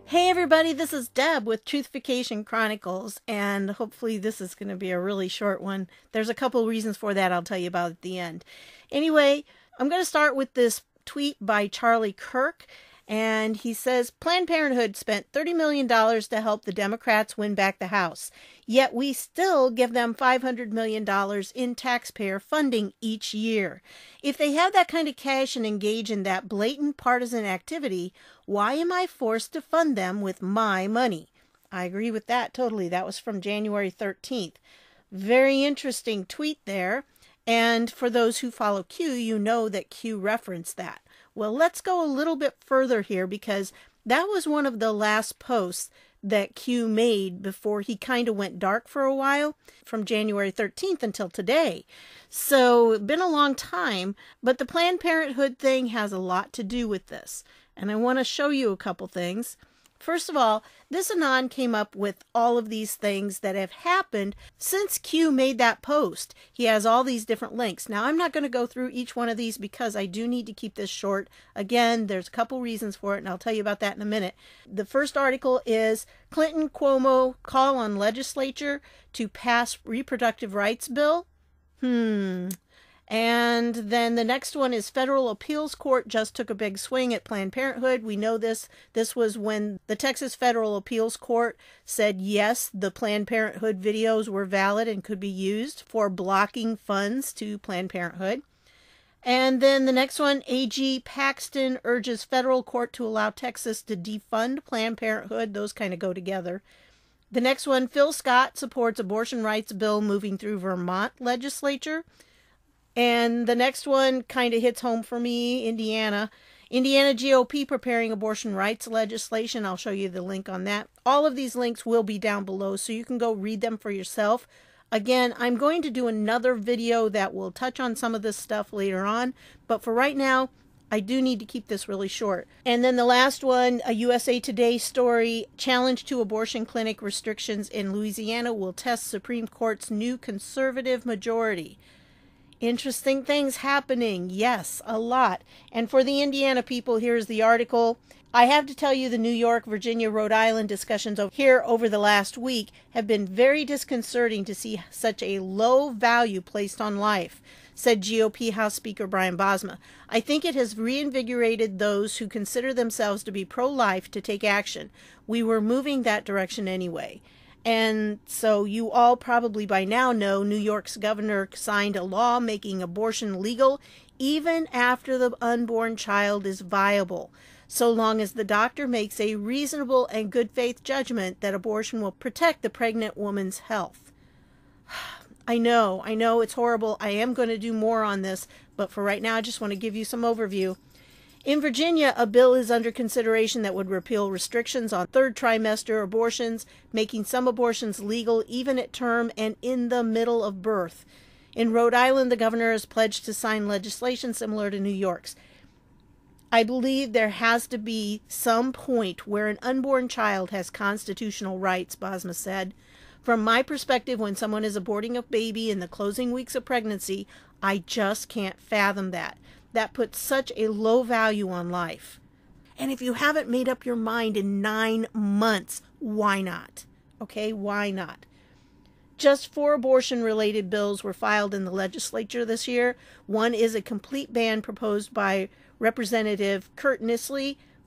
Hey everybody, this is Deb with Truthification Chronicles, and hopefully this is going to be a really short one. There's a couple reasons for that I'll tell you about at the end. Anyway, I'm going to start with this tweet by Charlie Kirk, and he says, Planned Parenthood spent $30 million to help the Democrats win back the House, yet we still give them $500 million in taxpayer funding each year. If they have that kind of cash and engage in that blatant partisan activity, why am I forced to fund them with my money? I agree with that totally. That was from January 13th. Very interesting tweet there. And for those who follow Q, you know that Q referenced that. Well, let's go a little bit further here because that was one of the last posts that Q made before he kind of went dark for a while, from January 13th until today. So it's been a long time, but the Planned Parenthood thing has a lot to do with this. And I want to show you a couple things. First of all, this Anon came up with all of these things that have happened since Q made that post. He has all these different links. Now, I'm not going to go through each one of these because I do need to keep this short. Again, there's a couple reasons for it, and I'll tell you about that in a minute. The first article is Clinton Cuomo call on legislature to pass reproductive rights bill. And then the next one is Federal Appeals Court just took a big swing at Planned Parenthood. We know this. This was when the Texas Federal Appeals Court said, yes, the Planned Parenthood videos were valid and could be used for blocking funds to Planned Parenthood. And then the next one, AG Paxton urges federal court to allow Texas to defund Planned Parenthood. Those kind of go together. The next one, Phil Scott supports abortion rights bill moving through Vermont legislature. And the next one kind of hits home for me, Indiana. Indiana GOP preparing abortion rights legislation. I'll show you the link on that. All of these links will be down below, so you can go read them for yourself. Again, I'm going to do another video that will touch on some of this stuff later on. But for right now, I do need to keep this really short. And then the last one, a USA Today story, challenge to abortion clinic restrictions in Louisiana will test Supreme Court's new conservative majority. Interesting things happening. Yes, a lot. And for the Indiana people, here's the article. I have to tell you the New York, Virginia, Rhode Island discussions here over the last week have been very disconcerting to see such a low value placed on life, said GOP House Speaker Brian Bosma. I think it has reinvigorated those who consider themselves to be pro-life to take action. We were moving that direction anyway. And so you all probably by now know New York's governor signed a law making abortion legal even after the unborn child is viable, so long as the doctor makes a reasonable and good faith judgment that abortion will protect the pregnant woman's health. I know it's horrible. I am going to do more on this, but for right now I just want to give you some overview. In Virginia, a bill is under consideration that would repeal restrictions on third trimester abortions, making some abortions legal even at term and in the middle of birth. In Rhode Island, the governor has pledged to sign legislation similar to New York's. I believe there has to be some point where an unborn child has constitutional rights, Bosma said. From my perspective, when someone is aborting a baby in the closing weeks of pregnancy, I just can't fathom that. That puts such a low value on life. And if you haven't made up your mind in 9 months, why not? Okay, why not? Just 4 abortion-related bills were filed in the legislature this year. One is a complete ban proposed by Representative Kirk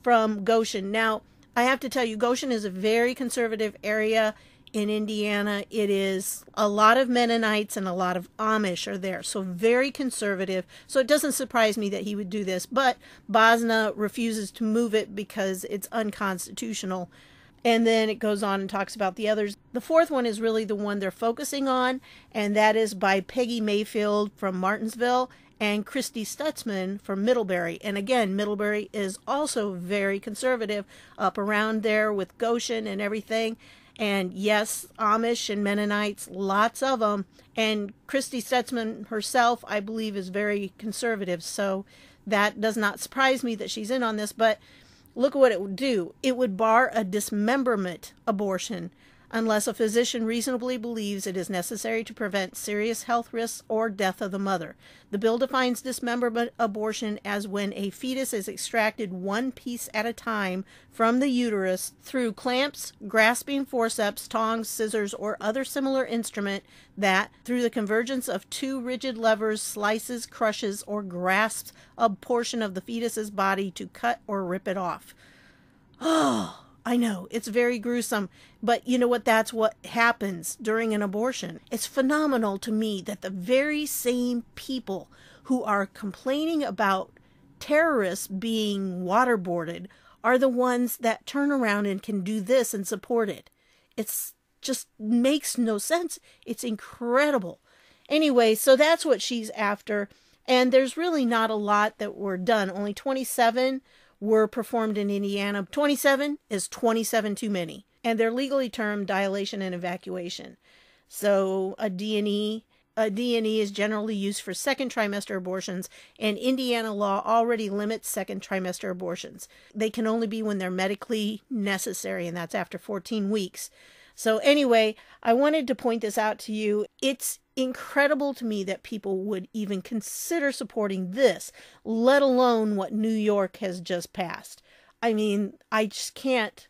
from Goshen. Now, I have to tell you, Goshen is a very conservative area in Indiana. It is a lot of Mennonites and a lot of Amish are there, so very conservative. So it doesn't surprise me that he would do this, but Bosma refuses to move it because it's unconstitutional. And then it goes on and talks about the others. The fourth one is really the one they're focusing on, and that is by Peggy Mayfield from Martinsville and Christy Stutzman from Middlebury. And again, Middlebury is also very conservative, up around there with Goshen and everything. And yes, Amish and Mennonites, lots of them. And Christy Stutzman herself, I believe, is very conservative. So that does not surprise me that she's in on this. But look at what it would do. It would bar a dismemberment abortion. unless a physician reasonably believes it is necessary to prevent serious health risks or death of the mother. The bill defines dismemberment abortion as when a fetus is extracted one piece at a time from the uterus through clamps, grasping forceps, tongs, scissors, or other similar instrument that, through the convergence of two rigid levers, slices, crushes, or grasps a portion of the fetus's body to cut or rip it off. Oh, I know, it's very gruesome, but you know what? That's what happens during an abortion. It's phenomenal to me that the very same people who are complaining about terrorists being waterboarded are the ones that turn around and can do this and support it. It's just makes no sense. It's incredible. Anyway, so that's what she's after. And there's really not a lot that were done. Only 27 were performed in Indiana. 27 is 27 too many. And they're legally termed dilation and evacuation. So a D&E is generally used for second trimester abortions, and Indiana law already limits second trimester abortions. They can only be when they're medically necessary, and that's after 14 weeks. So anyway, I wanted to point this out to you. It's incredible to me that people would even consider supporting this, let alone what New York has just passed. I mean, I just can't.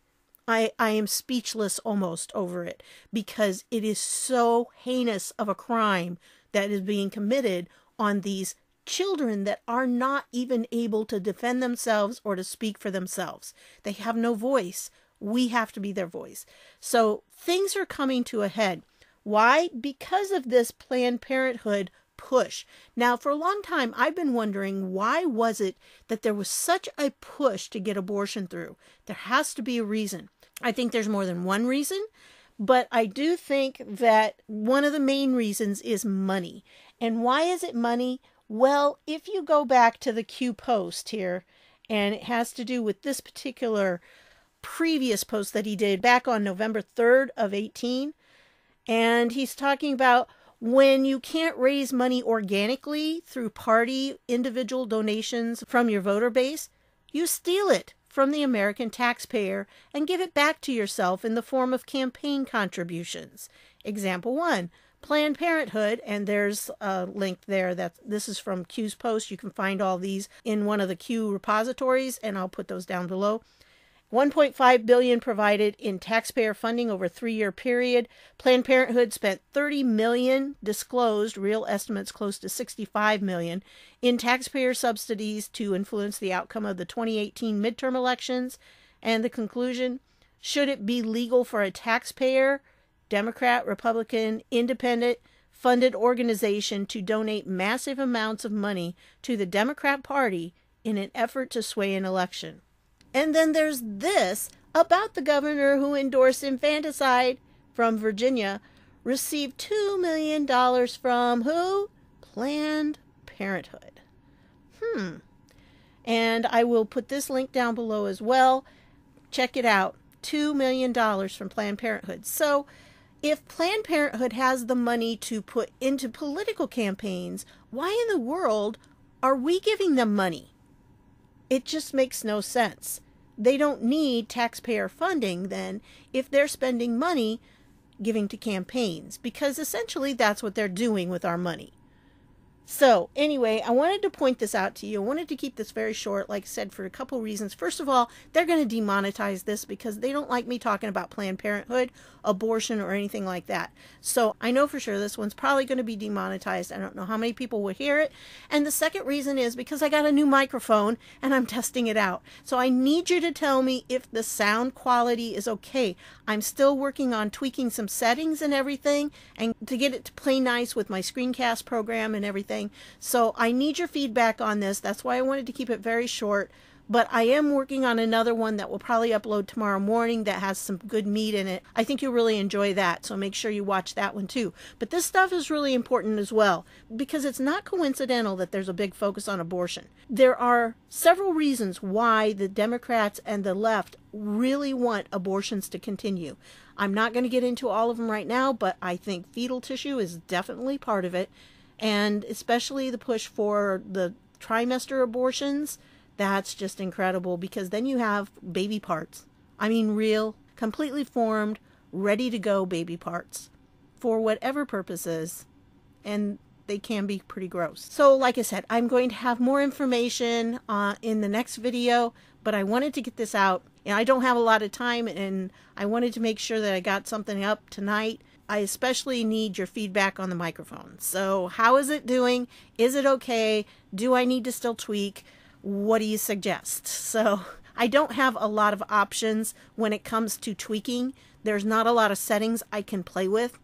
I am speechless almost over it, because it is so heinous of a crime that is being committed on these children that are not even able to defend themselves or to speak for themselves. They have no voice. We have to be their voice. So things are coming to a head. Why? Because of this Planned Parenthood push. Now, for a long time, I've been wondering, why was it that there was such a push to get abortion through? There has to be a reason. I think there's more than one reason, but I do think that one of the main reasons is money. And why is it money? Well, if you go back to the Q post here, and it has to do with this particular previous post that he did back on November 3rd of 18, and he's talking about when you can't raise money organically through party individual donations from your voter base, you steal it from the American taxpayer and give it back to yourself in the form of campaign contributions. Example 1, Planned Parenthood, and there's a link there. This is from Q's post. You can find all these in one of the Q repositories, and I'll put those down below. $1.5 billion provided in taxpayer funding over a 3-year period. Planned Parenthood spent $30 million, disclosed, real estimates close to $65 million, in taxpayer subsidies to influence the outcome of the 2018 midterm elections. And the conclusion, should it be legal for a taxpayer, Democrat, Republican, Independent, funded organization to donate massive amounts of money to the Democrat Party in an effort to sway an election? And then there's this about the governor who endorsed infanticide from Virginia, received $2 million from who? Planned Parenthood. And I will put this link down below as well. Check it out. $2 million from Planned Parenthood. So if Planned Parenthood has the money to put into political campaigns, why in the world are we giving them money? It just makes no sense. They don't need taxpayer funding then if they're spending money giving to campaigns, because essentially that's what they're doing with our money. So anyway, I wanted to point this out to you. I wanted to keep this very short, like I said, for a couple reasons. First of all, they're going to demonetize this because they don't like me talking about Planned Parenthood, abortion, or anything like that. So I know for sure this one's probably going to be demonetized. I don't know how many people will hear it. And the second reason is because I got a new microphone and I'm testing it out. So I need you to tell me if the sound quality is okay. I'm still working on tweaking some settings and everything, and to get it to play nice with my screencast program and everything. So I need your feedback on this. That's why I wanted to keep it very short. But I am working on another one that will probably upload tomorrow morning that has some good meat in it. I think you'll really enjoy that, so make sure you watch that one too. But this stuff is really important as well, because it's not coincidental that there's a big focus on abortion. There are several reasons why the Democrats and the left really want abortions to continue. I'm not going to get into all of them right now, but I think fetal tissue is definitely part of it. And especially the push for the trimester abortions, that's just incredible, because then you have baby parts. I mean, real, completely formed, ready to go baby parts for whatever purposes, and they can be pretty gross. So like I said, I'm going to have more information in the next video, but I wanted to get this out. And I don't have a lot of time, and I wanted to make sure that I got something up tonight. I especially need your feedback on the microphone. So how is it doing? Is it okay? Do I need to still tweak? What do you suggest? So I don't have a lot of options when it comes to tweaking. There's not a lot of settings I can play with.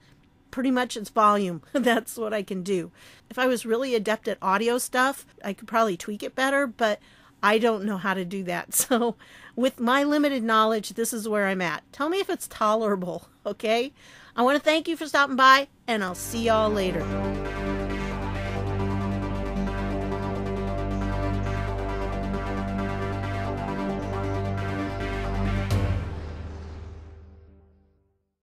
Pretty much it's volume. That's what I can do. If I was really adept at audio stuff, I could probably tweak it better, but I don't know how to do that. So with my limited knowledge, this is where I'm at. Tell me if it's tolerable, okay? I want to thank you for stopping by, and I'll see y'all later.